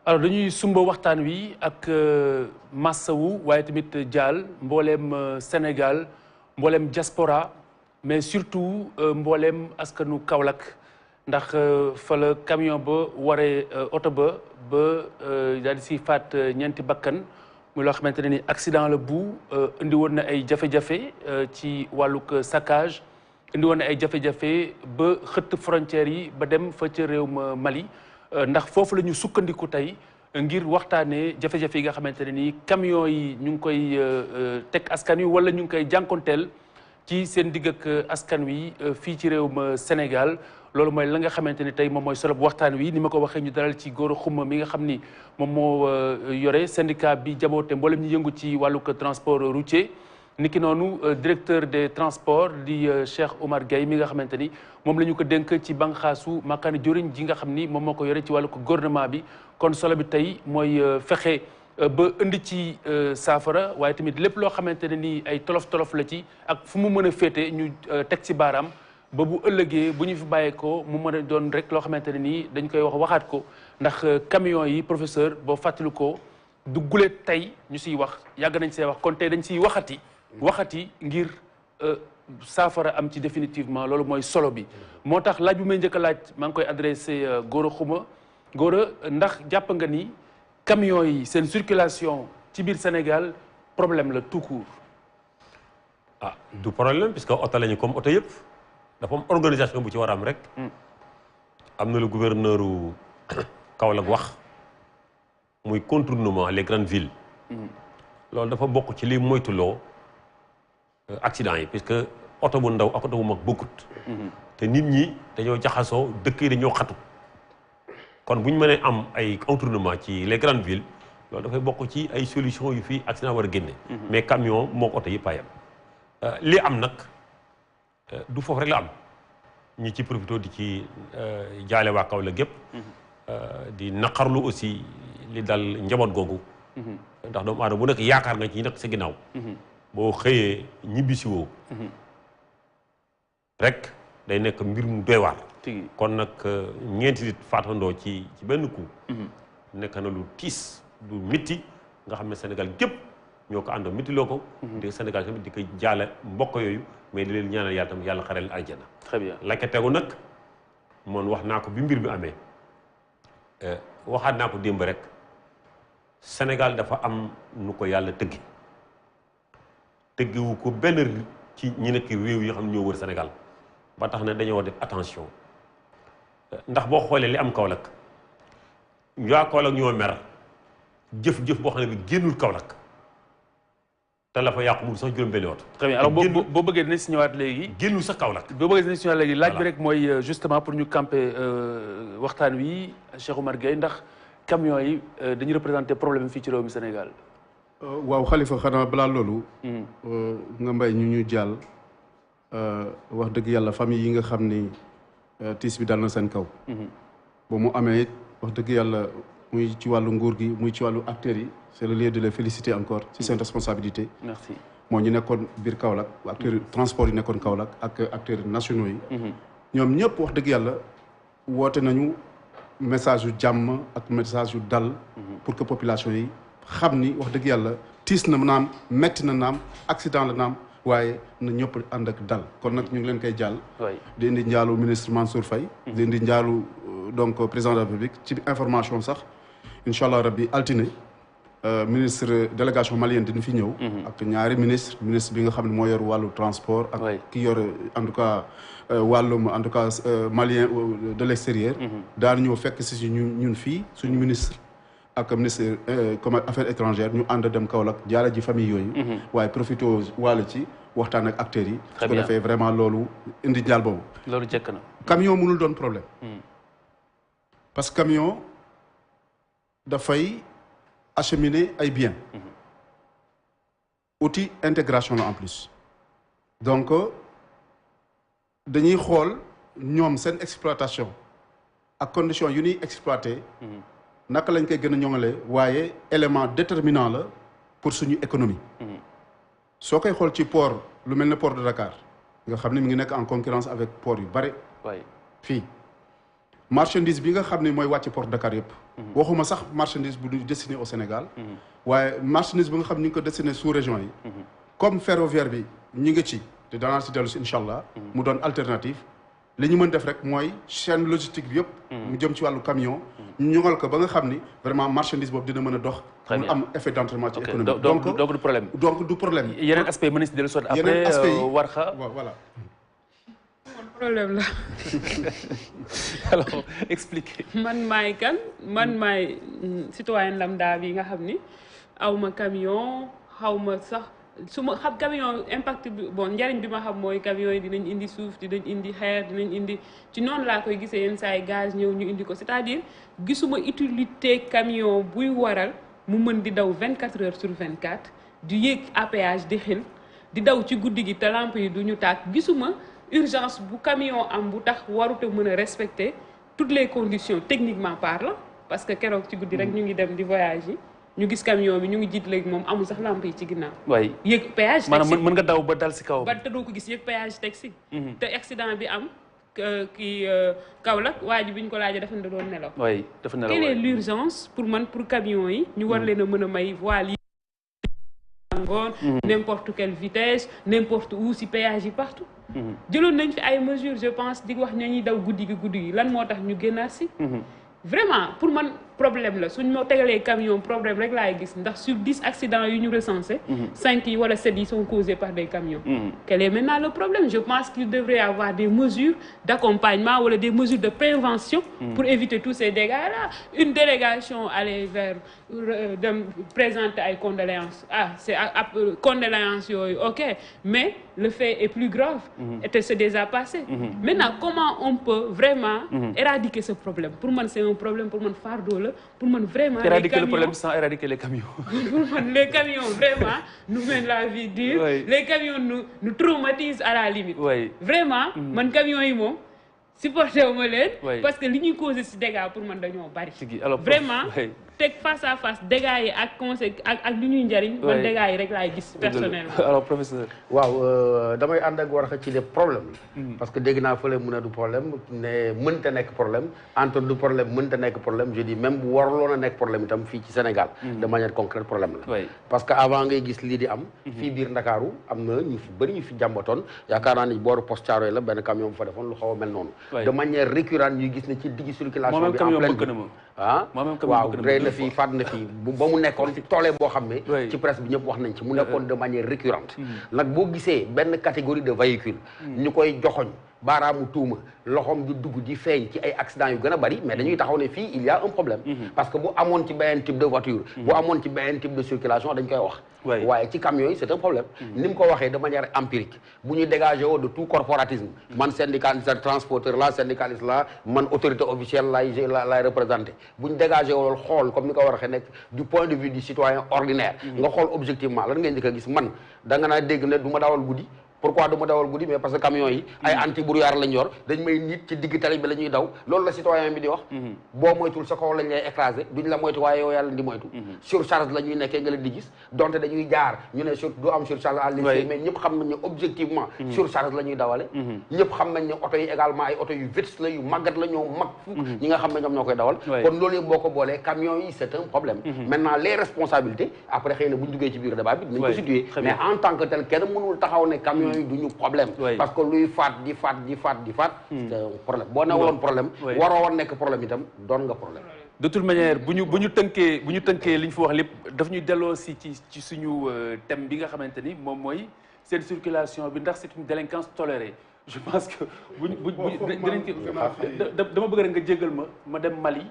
alors dañuy sumba waxtaan wi ak massawu waaye tamit jaal mbooleem Sénégal mbooleem diaspora mais surtout mbooleem askanu Kaolack ndax fa la camion ba waree oto ba daal di si faat ñeenti bakkan muy loo xamante ne ni accident la bu indi woon na ay jafe-jafe ci wàllug saccage indi woon na ay jafe-jafe ba xëtt frontières yi ba dem fa ca réewum Mali ndax foofu la ñu sukkandiku tey ngir waxtaanee jafe-jafe yi nga xamante ne nii camion yi ñu ngi koy teg askan wi wala ñu ngi koy jànkonteel ci seen digg ak askan wi fii ci réewum Sénégal loolu mooy la nga xamante ni tey moom mooy solo bu waxtaan wi ni ma ko waxee ñu dalal ci Gora Khouma mi nga xam ni moom moo yore syndicat bi jaboote mboolem ñu yëngu ci wàllug transport routier. niki noonu directeur des transports di Cheikh Oumar Gueye mi nga xamante ni moom la ñu ko dénk ci banqaasu makkaani joriñ ji nga xam ni moom moo ko yore ci wàllu ko gouvernement bi kon solo bi tey mooy fexe ba indi ci saafara waaye tamit lépp loo xamante ne ni ay tolof-tolof la ci ak fu mu mën a féete ñu teg ci baaraam ba bu ëllëgee bu ñu fi bàyyeekoo mu mën a doon rek loo xamante ne nii dañ koy waxaat ko ndax camion yi professeur boo fàttali ko du guleet tey ñu siy wax yàgg nañ see wax kon tey dañ siy waxati ngir saafara am ci définitivement loolu mooy solo bi moo tax laaj bi may njëkk a laaj maa ngi koy adressé Gora Khouma Gora ndax jàpp nga ni camion yi seen circulation ci biir Sénégal problème la tout court. ah du problème puisque oto lañu comme oto yëpp dafa am organisation bu ci war a am rek. am na lu gouverneur Kaolack wax muy contournement les grandes villes. loolu dafa bokk ci li moytuloo accident yi puisque oto bu ndaw ak oto bu mag bokkut. te nit ñi dañoo jaxasoo dëkk yi dañoo xatu. kon bu ñu mënee am ay contournement ci les grandes villes loolu dafay bokk ci ay solution yu fii accident war a génne. mais camion moo oto yëpp a yem. li am nag du foofu rek la am ñi ci profité di ci jaale waa Kaolack gépp di naqarlu aussi li dal njaboot googu. ndax doomu aadama bu nekk yaakaar nga ci nekk sa ginnaaw. boo xëyee ñibbisiwoo rek day nekk mbir mu doy waar. kon nag ñeenti nit faatandoo ci benn coup. nekk na lu tiis lu mitti nga xam ne Sénégal gépp ñoo ko àndoo mitti loo ko. di Sénégal tamit di ko jaale mbokk yooyu mais di leen ñaanal yàlla tam yàlla xareel aljana. très bien la ca tegu nag moom wax naa ko bi mbir mi amee waxaat naa ko démb rek Sénégal dafa am nu ko yàlla tëggi tëggiwu ko benn ci ñi nekk réew yi xam ne ñoo wër Sénégal ba tax na dañoo def attention ndax boo xoolee li am Kaolack waa Kaolack ñoo mer jëf-jëf boo xam ne bi génnul Kaolack te la fa yàqu mu sax juróom benni oto. très bien alors boo bëggee dinañ si ñëwaat léegi. génnul sax Kaolack. boo bëggee dinañ si ñëwaat léegi laaj bi rek mooy justement pour ñu camper waxtaan wi Cheikh Oumar Gueye ndax camions yi dañuy représenté problème fii ci réew mi Sénégal. waaw Khalifa xanaa balaa loolu. nga mbay ñu jàll wax dëgg yàlla famille yi nga xam ni tiis bi dal na seen kaw. ba mu amee it wax dëgg yàlla muy ci wàllu nguur gi muy ci wàllu acteurs yi c'est le lieu de les féliciter encore ci seen responsabilité. merci moo ñu nekkoon biir Kaolack acteurs transport yi nekkoon Kaolack ak acteurs nationaux yi. ñoom ñëpp wax dëgg yàlla woote nañu message yu jàmm ak message yu dal. pour que population yi xam ni wax dëgg yàlla tiis na naam metti na naam accident la naam waaye na ñëpp ànd ak dal kon nag ñu ngi leen koy jàll. di indi njaalu ministre Mansour Faye. di indi njaalu donc président de la République ci information sax incha allah rabbi altine ministre délégation malienne dina fi ñëw. ak ñaari ministre bi nga xam ne moo yor wàllu transport. ak ki yor en tout cas wàllum en tout cas malien de l'extérieur. daan ñëw fekk si ñun fii suñu ministre. ak ministre comme affaires étrangères ñu ànd dem Kaolack jaale ji famille yooyu. waaye profité wàll ci waxtaan ak acteurs yi. su ko defee vraiment loolu indi njaal boobu. loolu jekk na. camion mënul doon problème. parce que camion dafay acheminer ay biens. outil intégration la en plus. donc dañuy xool ñoom seen exploitation ak conditions yu ñuy exploiter. naka lañ koy gën a ñoŋalee waaye élément déterminant la pour suñu économie. soo koy xool ci port lu mel ne port de Dakar nga xam ne mi ngi nekk en concurrence avec port yu bare. fii marchandise bi nga xam ne mooy wàcc port Dakar yëpp. waxuma sax marchandise bu ñu destiné au Sénégal. waaye marchandise bi nga xam ne ñu ngi ko destiné sous région yi. comme ferroviaire bi ñu ngi ci te danaa si dellu si incha allah. mu doon alternative. li ñu mën def rek mooy chaîne logistique bi yëpp. mu jëm ci wàllu camion. ñu ñoŋal ko ba nga xam ni vraiment marchandise boobu dina mën a dox. mu am effet d'entraînement ci économie. donc du problème. donc du problème. yeneen aspect mën na si dellu soit après Warkha voilà. problème la. alors expliquez. man maay citoyen lambda bi nga xam ni aw ma camion xaw ma sax su ma xam camion impact bi bon njariñ bi ma xam mooy camion yi dinañ indi suuf dinañ indi xeer dinañ indi ci noonu laa koy gisee yenn saa yi gaz ñëw ñu indi ko c'est-à-dire gisuma utilité camion buy waral mu mën di daw 24 heures sur 24 di yéeg à péage di xil di daw ci guddi gi te lampe yi du ñu tàkk gisuma urgence bu camion am bu tax warute mën a respecter toutes les conditions techniquement parlant parce que keroog ci guddi rek ñu ngi dem di voyage yi ñu gis camion bi ñu ngi jiit léegi moom amul sax lampe yi ci ginnaaw. waay yéeg péage. maanaam mën nga daw ba dal si kaw. ba te doo ko gis yéeg péage teg si. te accident bi am kii Kaolack waa ji bi ñu ko laajee dafa ne da doon nelaw. waay dafa nelaw quelle est l'urgence pour camion yi. ñu war leen a mën a may voile yi. n'importe quelle vitesse n'importe où si péage yi partout. jëloon nañ fi ay mesures je pense di wax ñañuy daw guddi gi lan moo tax ñu génnaat si. vraiment pour man problème la suñ ma tegalee camion problème rek laay gis ndax sur 10 accidents yu ñu recensé 5 yi wala 7 yi sont causés par des camions. Quel est maintenant le problème? Je pense qu'il devrait y avoir des mesures d'accompagnement wala des mesures de prévention pour éviter tous ces dégâts-là. Une délégation aller vers de présenter ay condoléances c'est condoléances yooyu ok mais le fait est plus grave et c'est déjà passé. Maintenant comment on peut vraiment éradiquer ce problème? Pour man c'est un problème, pour man fardeau la, pour man vraiment éradiquer le problème sans éradiquer les camions. Pour man les camions vraiment nous mènent la vie dure. Les camions nous traumatisent à la limite. Vraiment man camions yi moom supporté wu ma leen parce que li ñuy causé ci dégâts pour man dañoo bari. Vraiment teg face à face dégâts yi ak ak li ñuy njariñ man dégâts yi rek laay gis personnellement. Alors professeur. waaw damay ànd ak Warkha ci des problèmes parce que dégg naa fële mu ne du problème ne mënta nekk problème entre du problème mënta nekk problème je dis même bu warloon a nekk problème itam fii ci Sénégal de manière concrète problème la parce que avant ngay gis lii di am fii biir Ndakaaru am na ñu fi bëri ñu fi jàmbatoon yaakaar naa ni booru Poste Thiaroye la benn camion bu fa defoon lu xaw a mel noonu de manière récurrente ñuy gis ne ci digg circulation bi en pleine waaw rey na fii faat na fii ba mu nekkoon toolee boo xam ne ci presse bi ñëpp wax nañ ci mu nekkoon de manière récurrente nag boo gisee benn catégorie de véhicule ñu koy joxoñ baaraamu tuuma loxoom di dugg di feeñ ci ay accidents yu gën a bari mais dañuy taxaw ne fii il y a un problème parce que bu amoon ci beneen type de voiture bu amoon ci beneen type de circulation dañ koy wax waaye ci camions yi c'est un problème ni mu ko waxee de manière empirique bu ñu dégagé woo de tout corporatisme man syndicaliste transporteur la syndicaliste la man autorité officielle lay représenté bu ñu dégagé woo xool comme ni ko war a waxee nekk du point de vue du citoyen ordinaire nga xool objectivement lan ngay njëkk a gis man da nga naa dégg ne du ma dawal guddi. Pourquoi du ma dawal guddi mais parce que camions yi ay anti brouillard lañ yor dañ may nit ci digg tali bi la ñuy daw loolu la citoyen bi di wax boo moytul sa kaw lañ lay écraser duñ la moytu waaye yow yàlla di moytu surcharge la ñuy nekkee nga leen di gis donte dañuy jaar ñu ne du am surcharge à l'essai mais ñëpp xam nañ ne objectivement surcharge la ñuy dawale ñëpp xam nañ ne oto yi également ay oto yu vite la yu màggat la ñoo mag ñi nga xam ne ñoom ñoo koy dawal kon loolu yëpp boo ko boolee camions yi c'est un problème maintenant les responsabilités après xëy na bu ñu duggee ci biir débat bi dinañ ko situer mais en tant que tel kenn mënul taxaw ne camions yi duñu problème parce que luy faat di faat c'est un problème boo ne woon problème waroo woon nekk problème itam doon nga problème de toute manière bu ñu tënkee li ñu fi wax lépp daf ñuy delloo si ci suñu thème bi nga xamante ni moom mooy seen circulation bi ndax c'est une délinquance tolérée je pense que dama bëgg rek nga jéggal ma dem Mali